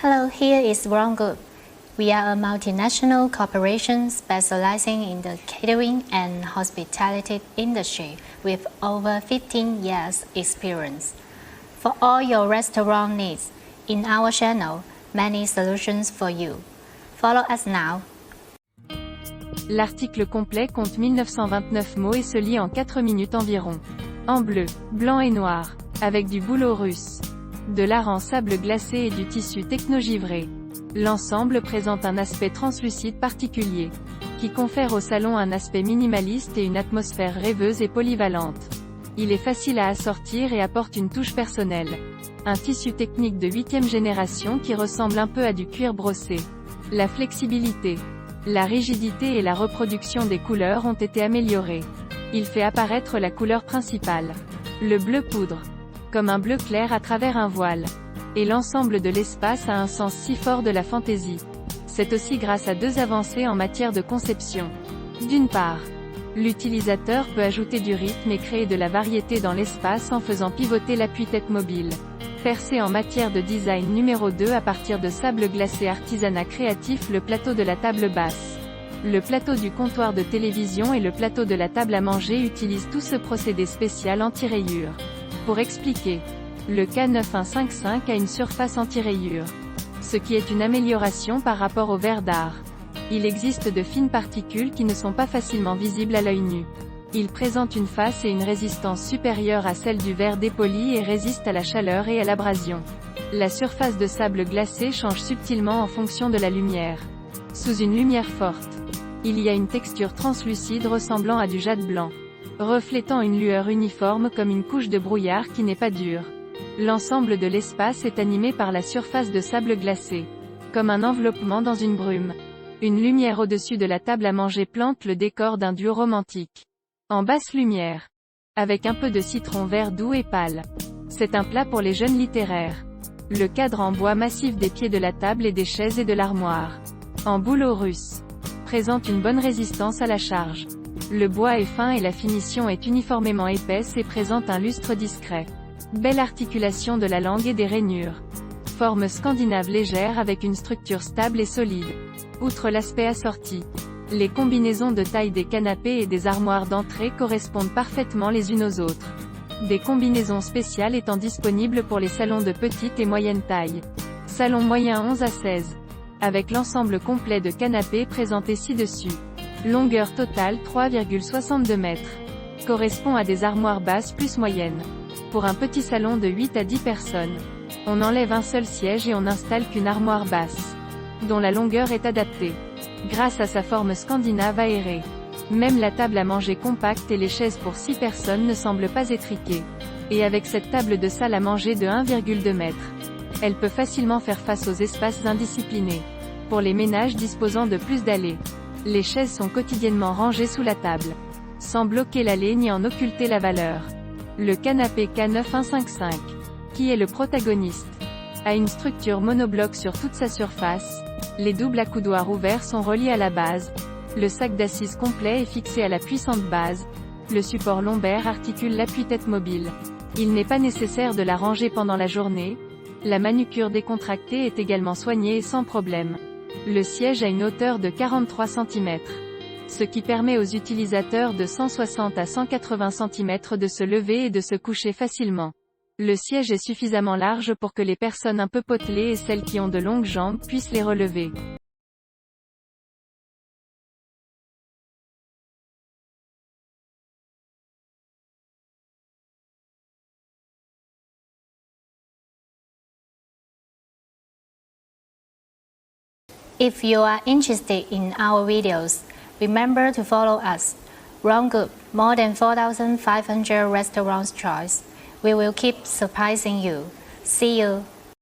Hello, here is Wrong Group. We are a multinational corporation specializing in the catering and hospitality industry with over 15 years experience. For all your restaurant needs, in our channel, many solutions for you. Follow us now. L'article complet compte 1929 mots et se lit en 4 minutes environ. En bleu, blanc et noir, avec du bouleau russe, de l'art en sable glacé et du tissu technogivré. L'ensemble présente un aspect translucide particulier, qui confère au salon un aspect minimaliste et une atmosphère rêveuse et polyvalente. Il est facile à assortir et apporte une touche personnelle. Un tissu technique de 8e génération qui ressemble un peu à du cuir brossé. La flexibilité, la rigidité et la reproduction des couleurs ont été améliorées. Il fait apparaître la couleur principale, le bleu poudre, comme un bleu clair à travers un voile. Et l'ensemble de l'espace a un sens si fort de la fantaisie. C'est aussi grâce à deux avancées en matière de conception. D'une part, l'utilisateur peut ajouter du rythme et créer de la variété dans l'espace en faisant pivoter l'appui-tête mobile. Percé en matière de design numéro 2 à partir de sable glacé artisanat créatif, le plateau de la table basse, le plateau du comptoir de télévision et le plateau de la table à manger utilisent tout ce procédé spécial anti-rayures. Pour expliquer, le K9155 a une surface anti-rayures, ce qui est une amélioration par rapport au verre d'art. Il existe de fines particules qui ne sont pas facilement visibles à l'œil nu. Il présente une face et une résistance supérieure à celle du verre dépoli et résiste à la chaleur et à l'abrasion. La surface de sable glacé change subtilement en fonction de la lumière. Sous une lumière forte, il y a une texture translucide ressemblant à du jade blanc, reflétant une lueur uniforme comme une couche de brouillard qui n'est pas dure. L'ensemble de l'espace est animé par la surface de sable glacé, comme un enveloppement dans une brume. Une lumière au-dessus de la table à manger plante le décor d'un duo romantique. En basse lumière, avec un peu de citron vert doux et pâle. C'est un plat pour les jeunes littéraires. Le cadre en bois massif des pieds de la table et des chaises et de l'armoire, en bouleau russe, présente une bonne résistance à la charge. Le bois est fin et la finition est uniformément épaisse et présente un lustre discret. Belle articulation de la langue et des rainures. Forme scandinave légère avec une structure stable et solide. Outre l'aspect assorti, les combinaisons de taille des canapés et des armoires d'entrée correspondent parfaitement les unes aux autres. Des combinaisons spéciales étant disponibles pour les salons de petite et moyenne taille. Salon moyen 11 à 16. Avec l'ensemble complet de canapés présenté ci-dessus. Longueur totale 3,62 mètres. Correspond à des armoires basses plus moyennes. Pour un petit salon de 8 à 10 personnes, on enlève un seul siège et on n'installe qu'une armoire basse, dont la longueur est adaptée, grâce à sa forme scandinave aérée. Même la table à manger compacte et les chaises pour 6 personnes ne semblent pas étriquées. Et avec cette table de salle à manger de 1,2 mètre, elle peut facilement faire face aux espaces indisciplinés. Pour les ménages disposant de plus d'allées, les chaises sont quotidiennement rangées sous la table, sans bloquer l'allée ni en occulter la valeur. Le canapé K9155, qui est le protagoniste, a une structure monobloc sur toute sa surface. Les doubles accoudoirs ouverts sont reliés à la base. Le sac d'assises complet est fixé à la puissante base. Le support lombaire articule l'appui-tête mobile. Il n'est pas nécessaire de la ranger pendant la journée. La manucure décontractée est également soignée et sans problème. Le siège a une hauteur de 43 cm. Ce qui permet aux utilisateurs de 160 à 180 cm de se lever et de se coucher facilement. Le siège est suffisamment large pour que les personnes un peu potelées et celles qui ont de longues jambes puissent les relever. If you are interested in our videos, remember to follow us. Wrong Group, more than 4,500 restaurants choice. We will keep surprising you. See you.